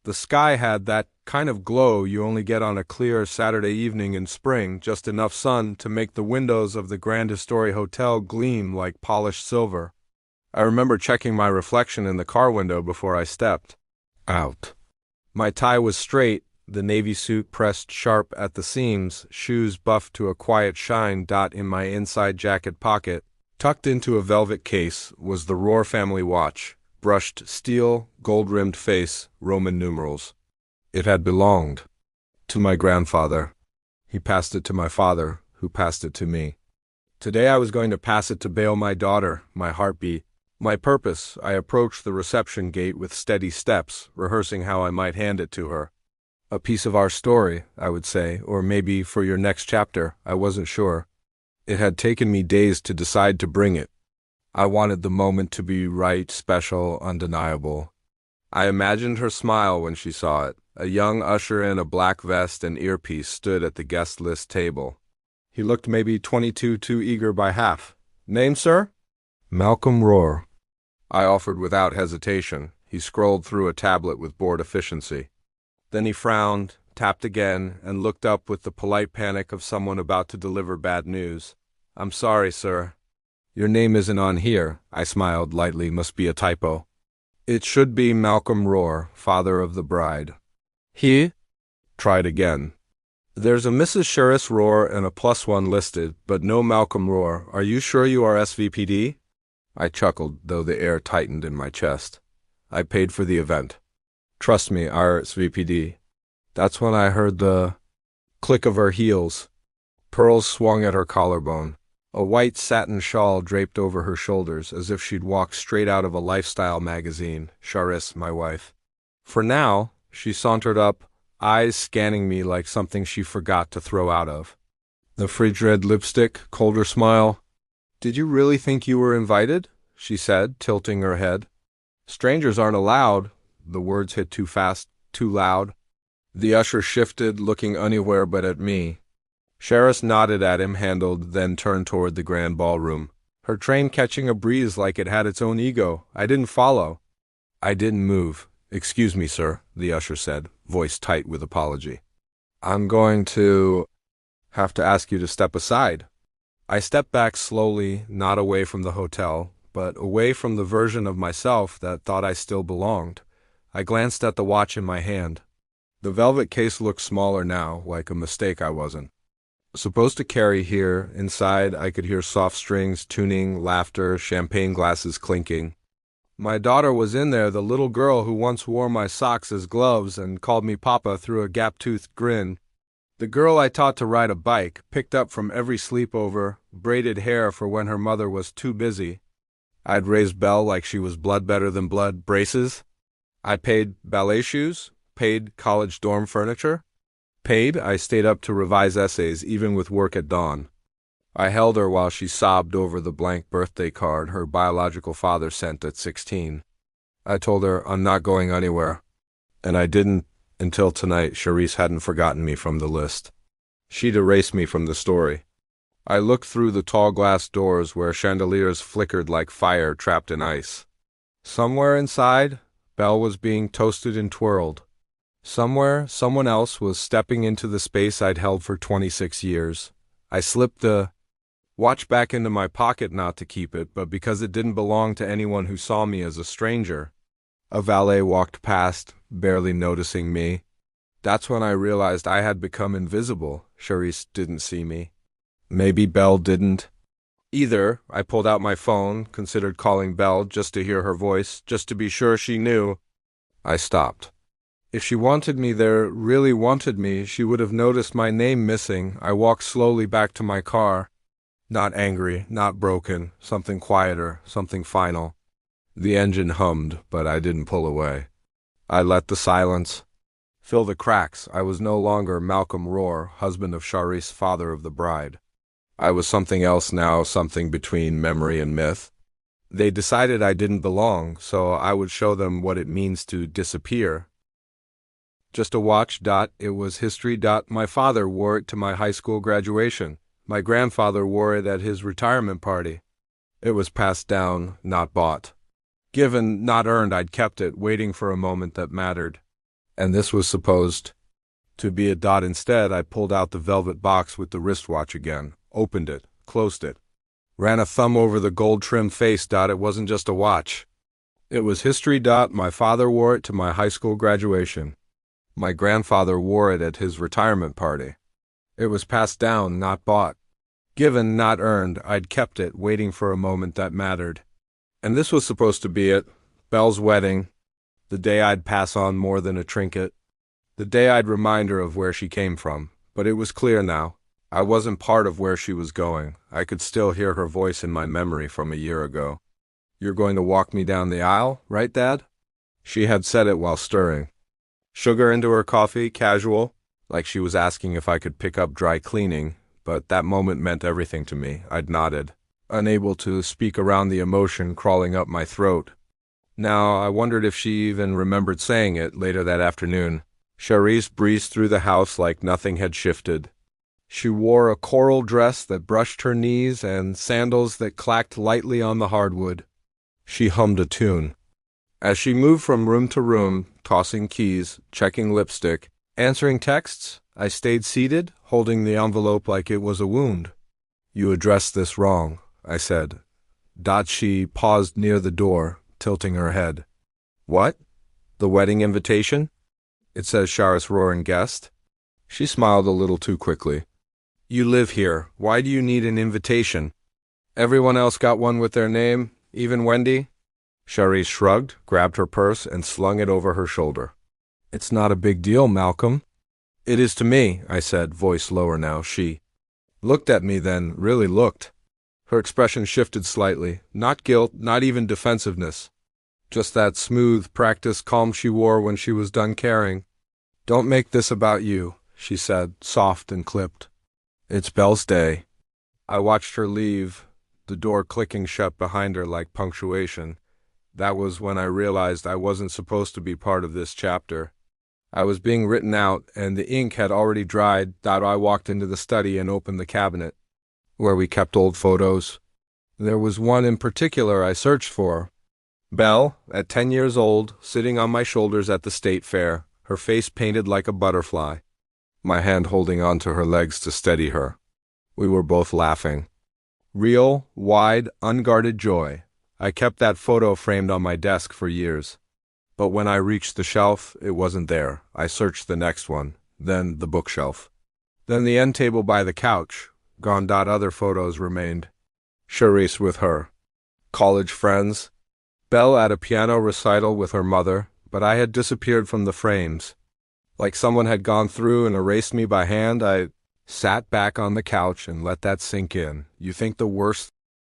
The sky had that kind of glow you only get on a clear Saturday evening in spring, just enough sun to make the windows of the Grand Astoria Hotel gleam like polished silver. I remember checking my reflection in the car window before I stepped out. My tie was straight, the navy suit pressed sharp at the seams, shoes buffed to a quiet shine. In my inside jacket pocket, tucked into a velvet case, was the Rohr family watch, brushed steel, gold-rimmed face, Roman numerals. It had belonged to my grandfather. He passed it to my father, who passed it to me. Today I was going to pass it to Bale, my daughter, my heartbeat. My purpose. I approached the reception gate with steady steps, rehearsing how I might hand it to her. A piece of our story, I would say, or maybe for your next chapter, I wasn't sure. It had taken me days to decide to bring it. I wanted the moment to be right, special, undeniable. I imagined her smile when she saw it. A young usher in a black vest and earpiece stood at the guest list table. He looked maybe 22, too eager by half. Name, sir? Malcolm Rohr. I offered without hesitation. He scrolled through a tablet with bored efficiency. Then he frowned, tapped again, and looked up with the polite panic of someone about to deliver bad news. I'm sorry, sir. Your name isn't on here, I smiled lightly. Must be a typo. It should be Malcolm Rohr, father of the bride. He? Tried again. There's a Mrs. Cherise Rohr and a +1 listed, but no Malcolm Rohr. Are you sure you are SVPD? I chuckled, though the air tightened in my chest. I paid for the event. Trust me, RSVPD. That's when I heard the click of her heels. Pearls swung at her collarbone. A white satin shawl draped over her shoulders, as if she'd walked straight out of a lifestyle magazine. Cherise, my wife. For now, she sauntered up, eyes scanning me like something she forgot to throw out of. The fridge red lipstick, colder smile. Did you really think you were invited? She said, tilting her head. Strangers aren't allowed. The words hit too fast, too loud. The usher shifted, looking anywhere but at me. Cherise nodded at him, handled, then turned toward the grand ballroom. Her train catching a breeze like it had its own ego. I didn't follow. I didn't move. Excuse me, sir, the usher said, voice tight with apology. I'm going to have to ask you to step aside. I stepped back slowly, not away from the hotel, but away from the version of myself that thought I still belonged. I glanced at the watch in my hand. The velvet case looked smaller now, like a mistake I wasn't supposed to carry here. Inside, I could hear soft strings tuning, laughter, champagne glasses clinking. My daughter was in there, the little girl who once wore my socks as gloves and called me Papa through a gap-toothed grin. The girl I taught to ride a bike, picked up from every sleepover, braided hair for when her mother was too busy. I'd raised Belle like she was blood better than blood. Braces. I paid ballet shoes, paid college dorm furniture. Paid, I stayed up to revise essays even with work at dawn. I held her while she sobbed over the blank birthday card her biological father sent at 16. I told her I'm not going anywhere. And I didn't until tonight. Cherise hadn't forgotten me from the list. She'd erased me from the story. I looked through the tall glass doors where chandeliers flickered like fire trapped in ice. Somewhere inside, Belle was being toasted and twirled. Somewhere, someone else was stepping into the space I'd held for 26 years. I slipped the watch back into my pocket, not to keep it, but because it didn't belong to anyone who saw me as a stranger. A valet walked past, barely noticing me. That's when I realized I had become invisible. Cherise didn't see me. Maybe Belle didn't either. I pulled out my phone, considered calling Belle just to hear her voice, just to be sure she knew. I stopped. If she wanted me there, really wanted me, she would have noticed my name missing. I walked slowly back to my car. Not angry, not broken, something quieter, something final. The engine hummed, but I didn't pull away. I let the silence fill the cracks. I was no longer Malcolm Rohr, husband of Cherise, father of the bride. I was something else now, something between memory and myth. They decided I didn't belong, so I would show them what it means to disappear. Just a watch. It was history. My father wore it to my high school graduation. My grandfather wore it at his retirement party. It was passed down, not bought. Given, not earned. I'd kept it, waiting for a moment that mattered. And this was supposed to be a dot. Instead, I pulled out the velvet box with the wristwatch again, opened it, closed it, ran a thumb over the gold-trimmed face. It wasn't just a watch. It was history. My father wore it to my high school graduation. My grandfather wore it at his retirement party. It was passed down, not bought. Given, not earned. I'd kept it, waiting for a moment that mattered. And this was supposed to be it. Belle's wedding. The day I'd pass on more than a trinket. The day I'd remind her of where she came from. But it was clear now. I wasn't part of where she was going. I could still hear her voice in my memory from a year ago. "You're going to walk me down the aisle, right, Dad?" She had said it while stirring sugar into her coffee, casual, like she was asking if I could pick up dry cleaning, but that moment meant everything to me. I'd nodded, unable to speak around the emotion crawling up my throat. Now, I wondered if she even remembered saying it. Later that afternoon, Charisse breezed through the house like nothing had shifted. She wore a coral dress that brushed her knees and sandals that clacked lightly on the hardwood. She hummed a tune. As she moved from room to room, tossing keys, checking lipstick, answering texts, I stayed seated, holding the envelope like it was a wound. "You addressed this wrong," I said. She paused near the door, tilting her head. "What? The wedding invitation? It says Charis Roaring Guest." She smiled a little too quickly. "You live here. Why do you need an invitation? Everyone else got one with their name, even Wendy." Charisse shrugged, grabbed her purse, and slung it over her shoulder. "It's not a big deal, Malcolm." "It is to me," I said, voice lower now. She looked at me then, really looked. Her expression shifted slightly. Not guilt, not even defensiveness. Just that smooth, practiced calm she wore when she was done caring. "Don't make this about you," she said, soft and clipped. "It's Belle's day." I watched her leave, the door clicking shut behind her like punctuation. That was when I realized I wasn't supposed to be part of this chapter. I was being written out, and the ink had already dried. I walked into the study and opened the cabinet, where we kept old photos. There was one in particular I searched for. Belle, at 10 years old, sitting on my shoulders at the state fair, her face painted like a butterfly, my hand holding onto her legs to steady her. We were both laughing. Real, wide, unguarded joy. I kept that photo framed on my desk for years. But when I reached the shelf, it wasn't there. I searched the next one, then the bookshelf. Then the end table by the couch. Gone. Other photos remained. Charisse with her. College friends. Belle at a piano recital with her mother, but I had disappeared from the frames. Like someone had gone through and erased me by hand. I sat back on the couch and let that sink in. You think the worst